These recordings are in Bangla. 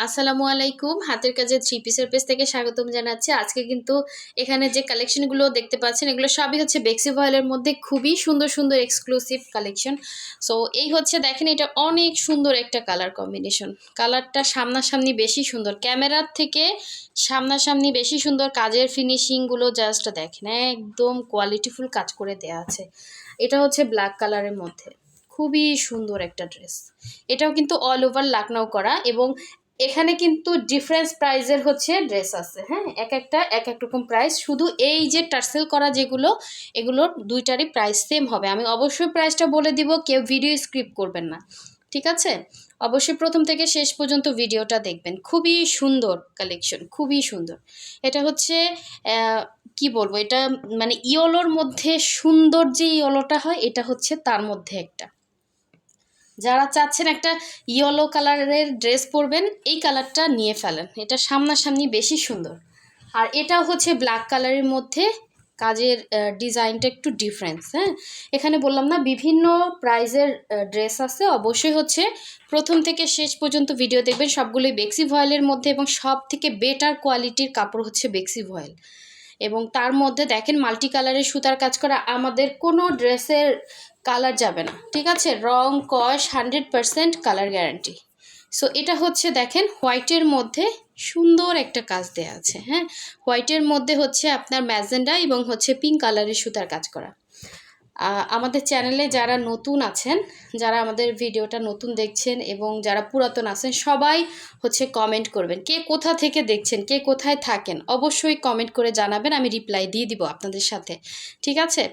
আসসালামু আলাইকুম। হাতের কাজের থ্রি পিসের পেজ থেকে স্বাগতম জানাচ্ছি। আজকে কিন্তু এখানে যে কালেকশনগুলো দেখতে পাচ্ছেন এগুলো সবই হচ্ছে বেক্সি ভয়েলের মধ্যে খুবই সুন্দর সুন্দর এক্সক্লুসিভ কালেকশন। সো এই হচ্ছে দেখেন, এটা অনেক সুন্দর একটা কালার কম্বিনেশন। কালারটা সামনাসামনি বেশি সুন্দর, ক্যামেরার থেকে সামনাসামনি বেশি সুন্দর। কাজের ফিনিশিংগুলো জাস্ট দেখেন, একদম কোয়ালিটিফুল কাজ করে দেয়া আছে। এটা হচ্ছে ব্ল্যাক কালারের মধ্যে খুবই সুন্দর একটা ড্রেস। এটাও কিন্তু অল ওভার লাকনাও করা, এবং এখানে কিন্তু ডিফারেন্স প্রাইজের হচ্ছে ড্রেস আছে। হ্যাঁ, এক একটা এক এক রকম প্রাইস। শুধু এই যে টার্সেল করা যেগুলো, এগুলোর দুইটারই প্রাইস সেম হবে। আমি অবশ্যই প্রাইসটা বলে দিব, কেউ ভিডিও স্ক্রিপ্ট করবেন না, ঠিক আছে? অবশ্যই প্রথম থেকে শেষ পর্যন্ত ভিডিওটা দেখবেন। খুবই সুন্দর কালেকশন, খুবই সুন্দর। এটা হচ্ছে কি বলবো, এটা মানে ইয়েলোর মধ্যে সুন্দর যে ইয়েলোটা হয়, এটা হচ্ছে তার মধ্যে একটা। যারা চাচ্ছেন একটা ইয়েলো কালারের ড্রেস পরবেন, এই কালারটা নিয়ে ফেলেন। এটা সামনাসামনি বেশি সুন্দর। আর এটাও হচ্ছে ব্ল্যাক কালারের মধ্যে, কাজের ডিজাইনটা একটু ডিফারেন্স। হ্যাঁ, এখানে বললাম না বিভিন্ন প্রাইজের ড্রেস আছে। অবশ্যই হচ্ছে প্রথম থেকে শেষ পর্যন্ত ভিডিও দেখবেন। সবগুলোই বেক্সি ভয়েলের মধ্যে, এবং সব থেকে বেটার কোয়ালিটির কাপড় হচ্ছে বেক্সি ভয়েল। এবং তার মধ্যে দেখেন মাল্টি কালারের সুতার কাজ করা। আমাদের কোনো ড্রেসের কালার যাবে না, ঠিক আছে? রং কস 100% কালার গ্যারান্টি। সো এটা হচ্ছে দেখেন হোয়াইটের মধ্যে সুন্দর একটা কাজ দেয়া আছে। হ্যাঁ, হোয়াইটের মধ্যে হচ্ছে আপনার ম্যাজেন্ডা এবং হচ্ছে পিঙ্ক কালারের সুতার কাজ করা। আমাদের চ্যানেলে যারা নতুন আছেন, যারা আমাদের ভিডিওটা নতুন দেখছেন এবং যারা পুরাতন আছেন, সবাই হচ্ছে কমেন্ট করবেন। কে কোথা থেকে দেখছেন, কে কোথায় থাকেন, অবশ্যই কমেন্ট করে জানাবেন। আমি রিপ্লাই দিয়ে দিব আপনাদের সাথে, ঠিক আছে?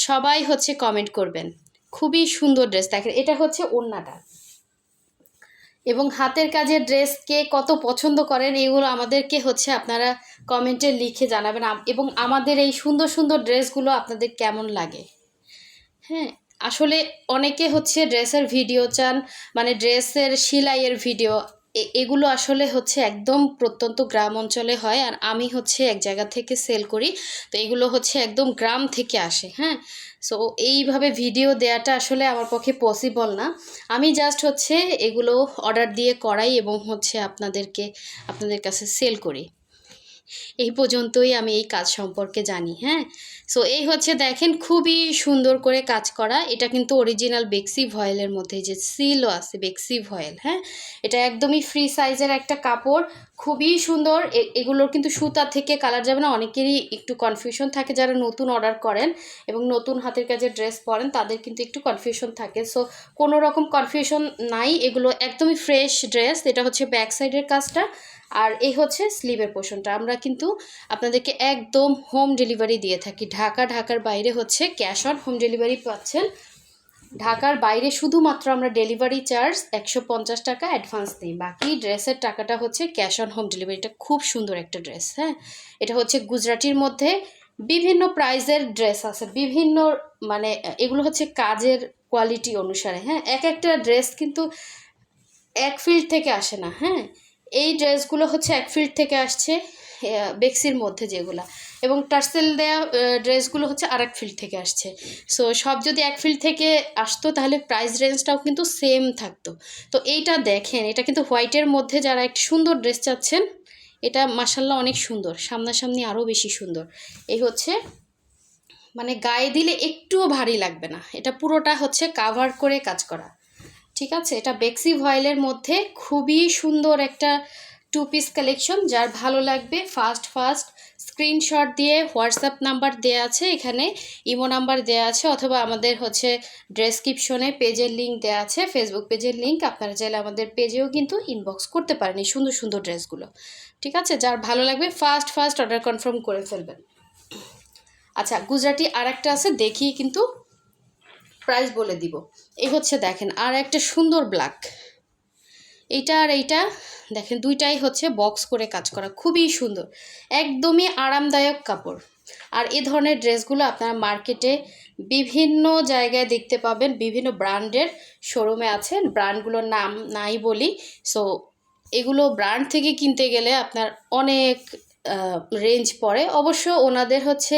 সবাই হচ্ছে কমেন্ট করবেন। খুবই সুন্দর ড্রেস। দেখেন এটা হচ্ছে ওড়নাটা, এবং হাতের কাজের ড্রেস কে কত পছন্দ করেন এগুলো আমাদেরকে হচ্ছে আপনারা কমেন্টে লিখে জানাবেন। এবং আমাদের এই সুন্দর সুন্দর ড্রেসগুলো আপনাদের কেমন লাগে। হ্যাঁ, আসলে অনেকে হচ্ছে ড্রেসের ভিডিও চান, মানে ড্রেসের সেলাইয়ের ভিডিও। এগুলো আসলে হচ্ছে একদম প্রত্যন্ত গ্রাম অঞ্চলে হয়, আর আমি হচ্ছে এক জায়গা থেকে সেল করি। তো এগুলো হচ্ছে একদম গ্রাম থেকে আসে। হ্যাঁ, সো এইভাবে ভিডিও দেওয়াটা আসলে আমার পক্ষে পসিবল না। আমি জাস্ট হচ্ছে এগুলো অর্ডার দিয়ে করাই এবং হচ্ছে আপনাদের কাছে সেল করি। এই পর্যন্তই আমি এই কাজ সম্পর্কে জানি। হ্যাঁ, সো এই হচ্ছে দেখেন খুবই সুন্দর করে কাজ করা। এটা কিন্তু অরিজিনাল বেক্সি ভয়েলের মধ্যে যে সিলও আছে বেক্সি ভয়েল। হ্যাঁ, এটা একদমই ফ্রি সাইজের একটা কাপড়, খুবই সুন্দর। এগুলোর কিন্তু সুতা থেকে কালার যাবে না। অনেকেরই একটু কনফিউশন থাকে, যারা নতুন অর্ডার করেন এবং নতুন হাতের কাজের ড্রেস পরেন তাদের কিন্তু একটু কনফিউশন থাকে। সো কোনো রকম কনফিউশন নাই, এগুলো একদমই ফ্রেশ ড্রেস। এটা হচ্ছে ব্যাক সাইডের কাজটা, আর এই হচ্ছে স্লিভের পোর্শনটা। আমরা কিন্তু আপনাদেরকে একদম হোম ডেলিভারি দিয়ে থাকি। ঢাকার বাইরে হচ্ছে ক্যাশ অন হোম ডেলিভারি পাচ্ছেন। ঢাকার বাইরে শুধুমাত্র আমরা ডেলিভারি চার্জ 150 টাকা অ্যাডভান্স দিই, বাকি ড্রেসের টাকাটা হচ্ছে ক্যাশ অন হোম ডেলিভারি। এটা খুব সুন্দর একটা ড্রেস। হ্যাঁ, এটা হচ্ছে গুজরাটির মধ্যে বিভিন্ন প্রাইজের ড্রেস আছে, বিভিন্ন মানে এগুলো হচ্ছে কাজের কোয়ালিটি অনুসারে। হ্যাঁ, এক একটা ড্রেস কিন্তু এক ফিল্ড থেকে আসে না। হ্যাঁ, এই ড্রেসগুলো হচ্ছে এক ফিল্ড থেকে আসছে, বেক্সির মধ্যে যেগুলা, এবং টার্সেল দেয়া ড্রেসগুলো হচ্ছে আরেক ফিল্ড থেকে আসছে। সো সব যদি এক ফিল্ড থেকে আসতো তাহলে প্রাইস রেঞ্জটাও কিন্তু সেম থাকতো। তো এইটা দেখেন, এটা কিন্তু হোয়াইটের মধ্যে যারা একটু সুন্দর ড্রেস চাচ্ছেন, এটা মাসাল্লাহ অনেক সুন্দর, সামনাসামনি আরও বেশি সুন্দর। এই হচ্ছে মানে গায়ে দিলে একটুও ভারী লাগবে না। এটা পুরোটা হচ্ছে কাভার করে কাজ করা, ঠিক আছে? এটা বেক্সি ভয়েলের মধ্যে খুবই সুন্দর একটা টু পিস কালেকশন। যার ভালো লাগবে ফার্স্ট স্ক্রিনশট দিয়ে হোয়াটসঅ্যাপ নাম্বার দেওয়া আছে, এখানে ইমো নাম্বার দেওয়া আছে, অথবা আমাদের হচ্ছে ডেসক্রিপশনে পেজের লিঙ্ক দেওয়া আছে, ফেসবুক পেজের লিঙ্ক। আপনারা চাইলে আমাদের পেজেও কিন্তু ইনবক্স করতে পারেন এই সুন্দর সুন্দর ড্রেসগুলো, ঠিক আছে? যার ভালো লাগবে ফার্স্ট অর্ডার কনফার্ম করে ফেলবেন। আচ্ছা, গুজরাটি আর একটা আছে, দেখিয়ে কিন্তু প্রাইস বলে দিব। এই হচ্ছে দেখেন আর একটা সুন্দর ব্ল্যাক, এইটা আর এইটা দেখেন, দুইটাই হচ্ছে বক্স করে কাজ করা, খুবই সুন্দর, একদমই আরামদায়ক কাপড়। আর এই ধরনের ড্রেসগুলো আপনারা মার্কেটে বিভিন্ন জায়গায় দেখতে পাবেন, বিভিন্ন ব্র্যান্ডের শোরুমে আছে, ব্র্যান্ডগুলোর নাম নাই বলি। সো এগুলো ব্র্যান্ড থেকে কিনতে গেলে আপনার অনেক রেঞ্জ পড়ে। অবশ্য ওনাদের হচ্ছে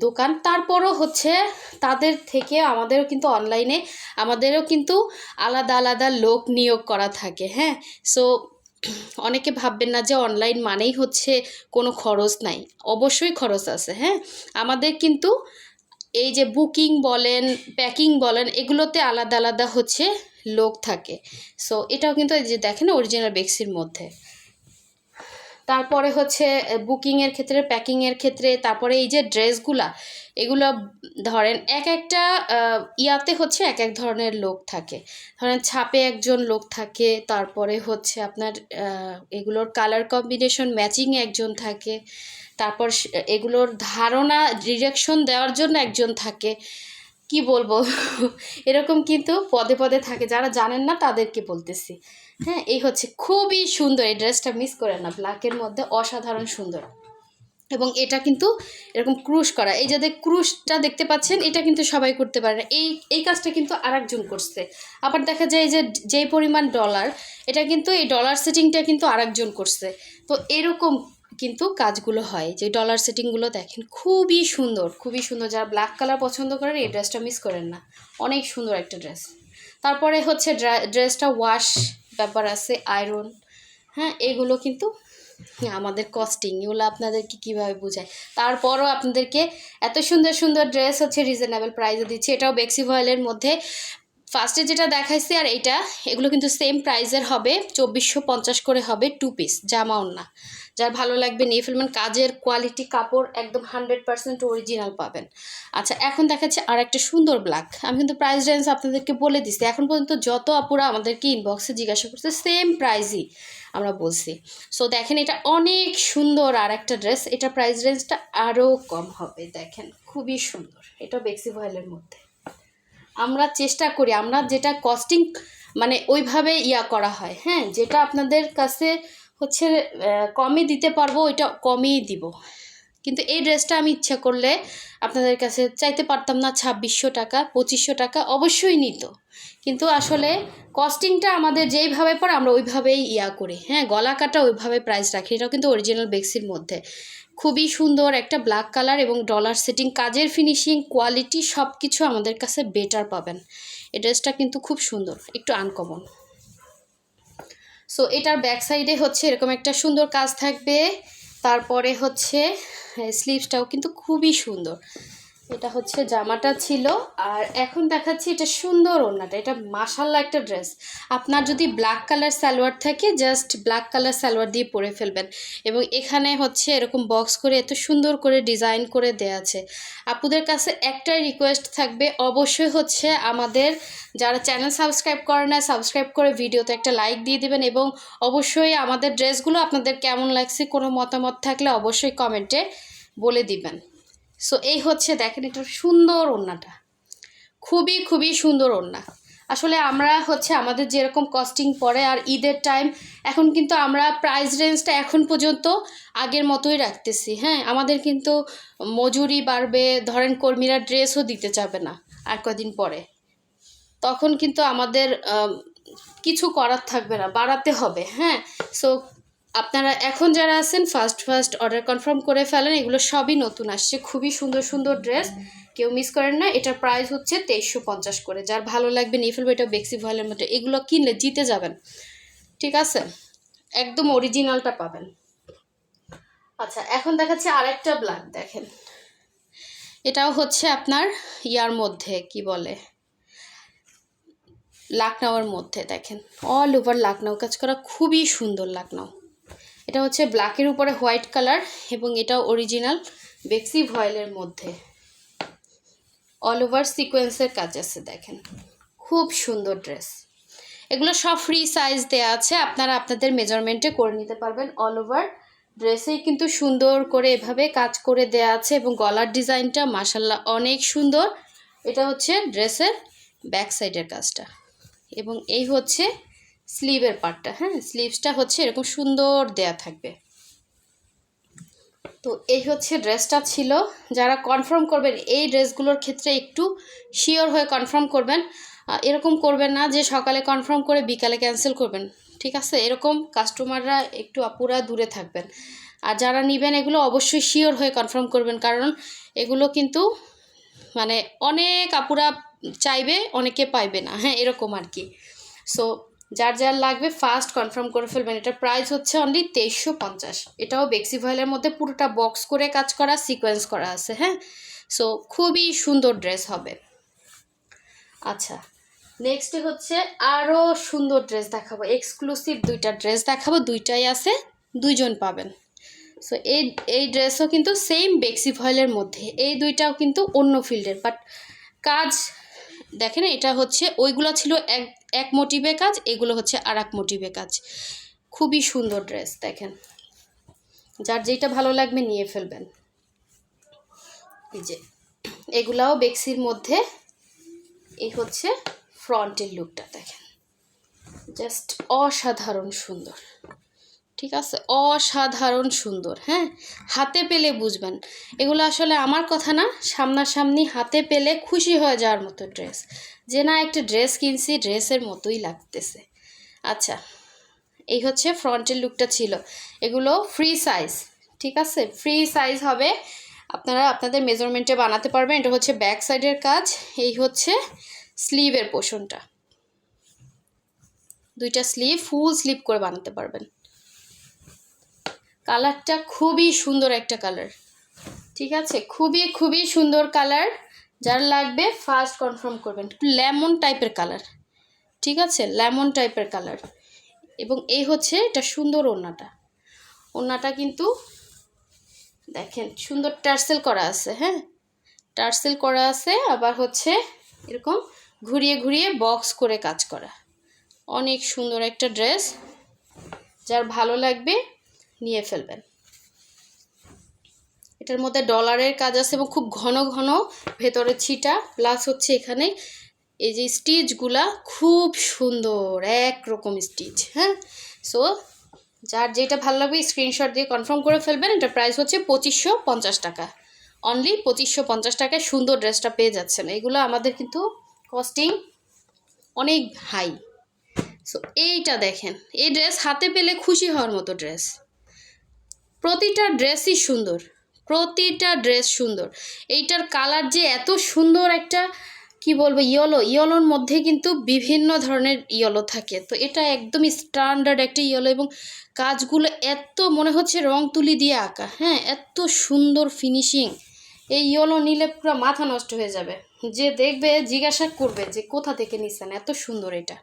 দোকান, তারপরও হচ্ছে তাদের থেকে আমাদেরও কিন্তু অনলাইনে আমাদেরও কিন্তু আলাদা আলাদা লোক নিয়োগ করা থাকে। হ্যাঁ, সো অনেকে ভাববেন না যে অনলাইন মানেই হচ্ছে কোনো খরচ নাই, অবশ্যই খরচ আছে। হ্যাঁ, আমাদের কিন্তু এই যে বুকিং বলেন, প্যাকিং বলেন, এগুলোতে আলাদা আলাদা হচ্ছে লোক থাকে। সো এটাও কিন্তু এই যে দেখেন অরিজিনাল বেক্সির মধ্যে। তারপরে হচ্ছে বুকিংয়ের ক্ষেত্রে, প্যাকিংয়ের ক্ষেত্রে, তারপরে এই যে ড্রেসগুলা, এগুলো ধরেন এক একটা ইয়াতে হচ্ছে এক এক ধরনের লোক থাকে। ধরেন ছাপে একজন লোক থাকে, তারপরে হচ্ছে আপনার এগুলোর কালার কম্বিনেশন ম্যাচিংয়ে একজন থাকে, তারপর এগুলোর ধারণা ডিরেকশন দেওয়ার জন্য একজন থাকে। কি বলবো এরকম কিন্তু পদে পদে থাকে, যারা জানেন না তাদেরকে বলতেছি। হ্যাঁ, এই হচ্ছে খুবই সুন্দর, এই ড্রেসটা মিস করেন না, ব্ল্যাকের মধ্যে অসাধারণ সুন্দর। এবং এটা কিন্তু এরকম ক্রুশ করা, এই যাদের ক্রুশটা দেখতে পাচ্ছেন, এটা কিন্তু সবাই করতে পারে না, এই কাজটা কিন্তু আরেকজন করছে। আবার দেখা যায় যে যেই পরিমাণ ডলার, এটা কিন্তু এই ডলার সেটিংটা কিন্তু আরেকজন করছে। তো এরকম কিন্তু কাজগুলো হয়, যে ডলার সেটিংগুলো দেখেন খুবই সুন্দর, খুবই সুন্দর। যারা ব্ল্যাক কালার পছন্দ করেন এই ড্রেসটা মিস করেন না, অনেক সুন্দর একটা ড্রেস। তারপরে হচ্ছে ড্রেসটা ওয়াশ ব্যাপার আছে, আয়রন, হ্যাঁ, এগুলো কিন্তু আমাদের কস্টিং, এগুলো আপনাদেরকে কীভাবে বোঝায়। তারপরও আপনাদেরকে এত সুন্দর সুন্দর ড্রেস হচ্ছে রিজনেবল প্রাইসে দিচ্ছে। এটাও বেক্সি ভয়েলের মধ্যে ফার্স্টে যেটা দেখাইছি আর এইটা, এগুলো কিন্তু সেম প্রাইসের হবে, 2450 করে হবে 2 পিস, জামা ওড়না। যার ভালো লাগবে নিয়ে ফেলবেন, কাজের কোয়ালিটি, কাপড় একদম 100% অরিজিনাল পাবেন। আচ্ছা, এখন দেখাচ্ছে আর একটা সুন্দর ব্ল্যাক। আমি কিন্তু প্রাইস রেঞ্জ আপনাদেরকে বলে দিচ্ছি, এখন পর্যন্ত যত আপুরা আমাদেরকে ইনবক্সে জিজ্ঞাসা করছে সেম প্রাইসই আমরা বলছি। সো দেখেন এটা অনেক সুন্দর আর একটা ড্রেস, এটা প্রাইস রেঞ্জটা আরও কম হবে। দেখেন খুবই সুন্দর, এটা বেক্সি ভয়েলের মধ্যে। আমরা চেষ্টা করি, আমরা যেটা কস্টিং মানে ওইভাবে ইয়া করা হয়, হ্যাঁ, যেটা আপনাদের কাছে হচ্ছে কমে দিতে পারবো ওইটা কমেই দিব। কিন্তু এই ড্রেসটা আমি ইচ্ছা করলে আপনাদের কাছে চাইতে পারতাম না 2600 টাকা, 2500 টাকা অবশ্যই নিত, কিন্তু আসলে কস্টিংটা আমাদের যেইভাবে পড়ে আমরা ওইভাবেই ইয়া করি। হ্যাঁ, গলা কাটা ওইভাবে প্রাইস রাখি। এটাও কিন্তু অরিজিনাল বেক্সির মধ্যে খুবই সুন্দর একটা ব্ল্যাক কালার, এবং ডলার সেটিং, কাজের ফিনিশিং, কোয়ালিটি সব কিছু আমাদের কাছে বেটার পাবেন। এই ড্রেসটা কিন্তু খুব সুন্দর, একটু আনকমন। সো এটার ব্যাক সাইডে হচ্ছে এরকম একটা সুন্দর কাজ থাকবে। তারপরে হচ্ছে স্লিভসটাও কিন্তু খুবই সুন্দর। এটা হচ্ছে জামাটা ছিল, আর এখন দেখাচ্ছি এটা সুন্দর ওড়নাটা। এটা মাশাআল্লাহ একটা ড্রেস। আপনার যদি ব্ল্যাক কালার সালোয়ার থাকে, জাস্ট ব্ল্যাক কালার সালোয়ার দিয়ে পরে ফেলবেন। এবং এখানে হচ্ছে এরকম বক্স করে এত সুন্দর করে ডিজাইন করে দেয়া আছে। আপুদের কাছে একটাই রিকোয়েস্ট থাকবে, অবশ্যই হচ্ছে আমাদের যারা চ্যানেল সাবস্ক্রাইব করে না, সাবস্ক্রাইব করে ভিডিওতে একটা লাইক দিয়ে দিবেন, এবং অবশ্যই আমাদের ড্রেসগুলো আপনাদের কেমন লাগছে কোনো মতামত থাকলে অবশ্যই কমেন্টে বলে দিবেন। সো এই হচ্ছে দেখেন এটা সুন্দর ওড়নাটা, খুবই খুবই সুন্দর ওড়না। আসলে আমরা হচ্ছে আমাদের যেরকম কস্টিং পড়ে, আর ঈদের টাইম, এখন কিন্তু আমরা প্রাইস রেঞ্জটা এখন পর্যন্ত আগের মতোই রাখতেছি। হ্যাঁ, আমাদের কিন্তু মজুরি বাড়বে, ধরেন কর্মীরা ড্রেসও দিতে চাবে না আর কদিন পরে, তখন কিন্তু আমাদের কিছু করার থাকবে না, বাড়াতে হবে। হ্যাঁ, সো আপনারা এখন যারা আছেন ফার্স্ট অর্ডার কনফার্ম করে ফেলেন, এগুলো সবই নতুন আসছে, খুবই সুন্দর সুন্দর ড্রেস, কেউ মিস করেন না। এটার প্রাইস হচ্ছে 2350 করে। যার ভালো লাগবে নিয়ে ফেলবে, এটা বেক্সি ভয়েলের মধ্যে, এগুলো কিনলে জিতে যাবেন, ঠিক আছে, একদম অরিজিনালটা পাবেন। আচ্ছা, এখন দেখাচ্ছে আরেকটা ব্ল্যাক, দেখেন এটাও হচ্ছে আপনার ইয়ার মধ্যে, কি বলে, লাকনাওয়ার মধ্যে। দেখেন অল ওভার লাকনাও কাজ করা, খুবই সুন্দর লাকনাও। এটা হচ্ছে ব্ল্যাকের উপরে হোয়াইট কালার, এবং এটাও অরিজিনাল বেক্সি ভয়েলের মধ্যে অল ওভার সিকোয়েন্সের কাজ আছে। দেখেন খুব সুন্দর ড্রেস। এগুলো সব ফ্রি সাইজ দেওয়া আছে, আপনারা আপনাদের মেজারমেন্টে করে নিতে পারবেন। অল ওভার ড্রেসেই কিন্তু সুন্দর করে এভাবে কাজ করে দেওয়া আছে, এবং গলার ডিজাইনটা মাশাল্লাহ অনেক সুন্দর। এটা হচ্ছে ড্রেসের ব্যাক সাইডের কাজটা, এবং এই হচ্ছে স্লিভের পার্টটা। হ্যাঁ, স্লিভসটা হচ্ছে এরকম সুন্দর দেয়া থাকবে। তো এই হচ্ছে ড্রেসটা ছিল। যারা কনফার্ম করবেন এই ড্রেসগুলোর ক্ষেত্রে একটু শিওর হয়ে কনফার্ম করবেন, এরকম করবেন না যে সকালে কনফার্ম করে বিকালে ক্যান্সেল করবেন, ঠিক আছে, এরকম কাস্টমাররা একটু আপুরা দূরে থাকবেন। আর যারা নেবেন এগুলো অবশ্যই শিওর হয়ে কনফার্ম করবেন, কারণ এগুলো কিন্তু মানে অনেক আপুরা চাইবে, অনেকে পাইবে না, হ্যাঁ, এরকম আর কি। সো যার যার লাগবে ফার্স্ট কনফার্ম করে ফেলবেন। এটার প্রাইস হচ্ছে অনলি 2350। এটাও বেক্সি ভয়েলের মধ্যে পুরোটা বক্স করে কাজ করা, সিকোয়েন্স করা আছে। হ্যাঁ, সো খুবই সুন্দর ড্রেস হবে। আচ্ছা, নেক্সট হচ্ছে আরও সুন্দর ড্রেস দেখাবো, এক্সক্লুসিভ দুইটা ড্রেস দেখাবো, দুইটাই আছে, দুইজন পাবেন। সো এই ড্রেসও কিন্তু সেম বেক্সি ভয়েলের মধ্যে, এই দুইটাও কিন্তু অন্য ফিল্ডের, বাট কাজ দেখেন এটা হচ্ছে ওইগুলো ছিল এক মোটিভে কাজ, এগুলো হচ্ছে আর এক মোটিভে কাজ। খুবই সুন্দর ড্রেস, দেখেন যার যেটা ভালো লাগবে নিয়ে ফেলবেন। এই যে এগুলাও বেক্সির মধ্যে। এই হচ্ছে ফ্রন্টের লুকটা, দেখেন জাস্ট অসাধারণ সুন্দর, ঠিক আছে, অসাধারণ সুন্দর। হ্যাঁ, হাতে পেলে বুঝবেন, এগুলো আসলে আমার কথা না, সামনাসামনি হাতে পেলে খুশি হয়ে যাওয়ার মতো ড্রেস, যে না একটা ড্রেস কিনছি, ড্রেসের মতোই লাগতেছে। আচ্ছা, এই হচ্ছে ফ্রন্টের লুকটা ছিল। এগুলো ফ্রি সাইজ, ঠিক আছে, ফ্রি সাইজ হবে, আপনারা আপনাদের মেজারমেন্টে বানাতে পারবেন। এটা হচ্ছে ব্যাক সাইডের কাজ, এই হচ্ছে স্লিভের পোর্শনটা, দুইটা স্লিভ ফুল স্লিভ করে বানাতে পারবেন। কালারটা খুবই সুন্দর একটা কালার, ঠিক আছে, খুবই খুবই সুন্দর কালার। যার লাগবে ফার্স্ট কনফার্ম করবেন। লেমন টাইপের কালার, ঠিক আছে, লেমন টাইপের কালার। এবং এই হচ্ছে এটা সুন্দর ওড়নাটা, ওড়নাটা কিন্তু দেখেন সুন্দর টার্সেল করা আছে। হ্যাঁ, টার্সেল করা আছে, আবার হচ্ছে এরকম ঘুরিয়ে ঘুরিয়ে বক্স করে কাজ করা, অনেক সুন্দর একটা ড্রেস। যার ভালো লাগবে নিয়ে ফেলবেন। এটার মধ্যে ডলারের কাজ আছে এবং খুব ঘন ঘন ভেতরে ছিটা, প্লাস হচ্ছে এখানে এই যে স্টিচগুলা খুব সুন্দর একরকম স্টিচ। হ্যাঁ, সো যার যেটা ভালো লাগবে স্ক্রিনশট দিয়ে কনফার্ম করে ফেলবেন। এটার প্রাইস হচ্ছে 2550 টাকা, অনলি 2550 টাকায় সুন্দর ড্রেসটা পেয়ে যাচ্ছেন। এগুলো আমাদের কিন্তু কস্টিং অনেক হাই। সো এইটা দেখেন, এই ড্রেস হাতে পেলে খুশি হওয়ার মতো ড্রেস, প্রতিটা ড্রেসই সুন্দর, প্রতিটা ড্রেস সুন্দর। এইটার কালার যে এত সুন্দর একটা কি বলবো, ইয়েলোর মধ্যে কিন্তু বিভিন্ন ধরনের ইয়েলো থাকে, তো এটা একদমই স্ট্যান্ডার্ড একটা ইয়েলো, এবং কাজগুলো এত মনে হচ্ছে রং তুলি দিয়ে আঁকা। হ্যাঁ, এত সুন্দর ফিনিশিং, এই ইয়েলো নিলে পুরো মাথা নষ্ট হয়ে যাবে, যে দেখবে জিজ্ঞাসা করবে যে কোথা থেকে নিছেন, এত সুন্দর। এটা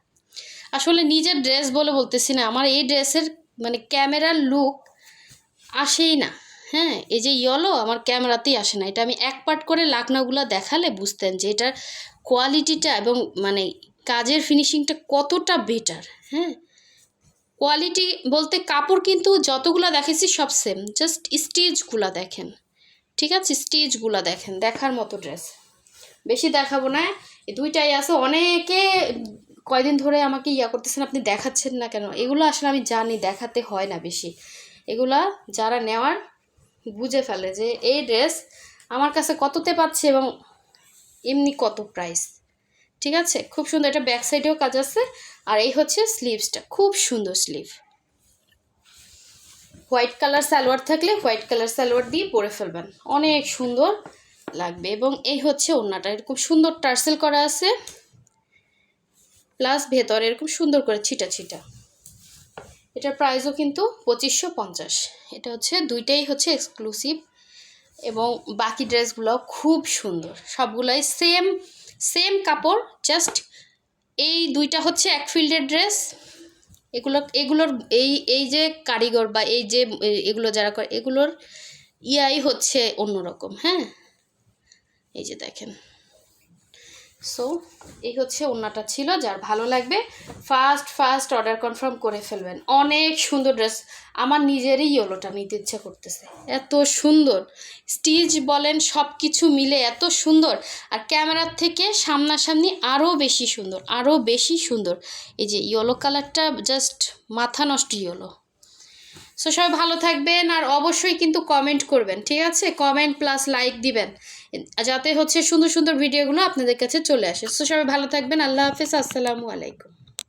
আসলে নিজের ড্রেস বলে বলতেছি না, আমার এই ড্রেসের মানে ক্যামেরার লুক আসেই না। হ্যাঁ, এই যে ইয়েলো আমার ক্যামেরাতেই আসে না, এটা আমি এক পার্ট করে লাকনাগুলো দেখালে বুঝতেন যে এটার কোয়ালিটিটা এবং মানে কাজের ফিনিশিংটা কতটা বেটার। হ্যাঁ, কোয়ালিটি বলতে কাপড় কিন্তু যতগুলো দেখেছি সব সেম, জাস্ট স্টিচগুলো দেখেন, ঠিক আছে, স্টিচগুলো দেখেন, দেখার মতো ড্রেস। বেশি দেখাবো না, এই দুইটাই আছে। অনেকে কয়দিন ধরে আমাকে করতেছেন, আপনি দেখাচ্ছেন না কেন? এগুলো আসলে আমি জানি দেখাতে হয় না বেশি, এগুলা যারা নেওয়ার বুঝে ফেলে যে এই ড্রেস আমার কাছে কততে পাচ্ছে এবং এমনি কত প্রাইস, ঠিক আছে। খুব সুন্দর, এটা ব্যাক সাইডেও কাজ আছে। আর এই হচ্ছে স্লিভসটা, খুব সুন্দর স্লিভ। হোয়াইট কালার সালোয়ার থাকলে হোয়াইট কালার সালোয়ার দিয়ে পরে ফেলবেন, অনেক সুন্দর লাগবে। এবং এই হচ্ছে ওড়নাটা, এরকম সুন্দর টার্সেল করা আছে, প্লাস ভেতরে এরকম সুন্দর করে ছিটা ছিটা। এটার প্রাইসও কিন্তু 2550। এটা হচ্ছে দুইটাই হচ্ছে এক্সক্লুসিভ, এবং বাকি ড্রেসগুলো খুব সুন্দর, সবগুলাই সেম সেম কাপড়, জাস্ট এই দুইটা হচ্ছে এক ফিল্ডের ড্রেস। এগুলোর এই যে কারিগর বা এই যে এগুলো যারা করে, এগুলোর ইয়াই হচ্ছে অন্যরকম। হ্যাঁ, এই যে দেখেন, সো এই হচ্ছে ওড়নাটা ছিল। যার ভালো লাগবে ফার্স্ট অর্ডার কনফার্ম করে ফেলবেন। অনেক সুন্দর ড্রেস, আমার নিজেরই ইয়েলোটা নিতে ইচ্ছা করতেছে, এত সুন্দর স্টিচ বলেন সব কিছু মিলে এত সুন্দর। আর ক্যামেরার থেকে সামনাসামনি আরও বেশি সুন্দর, আরও বেশি সুন্দর। এই যে ইয়েলো কালারটা জাস্ট মাথা নষ্ট ইয়েলো। সো সবাই ভালো থাকবেন, আর অবশ্যই কিন্তু কমেন্ট করবেন, ঠিক আছে, কমেন্ট প্লাস লাইক দিবেন, যাতে হচ্ছে সুন্দর সুন্দর ভিডিওগুলো আপনাদের কাছে চলে আসে। সো সবাই ভালো থাকবেন, আল্লাহ হাফেজ, আসসালামু আলাইকুম।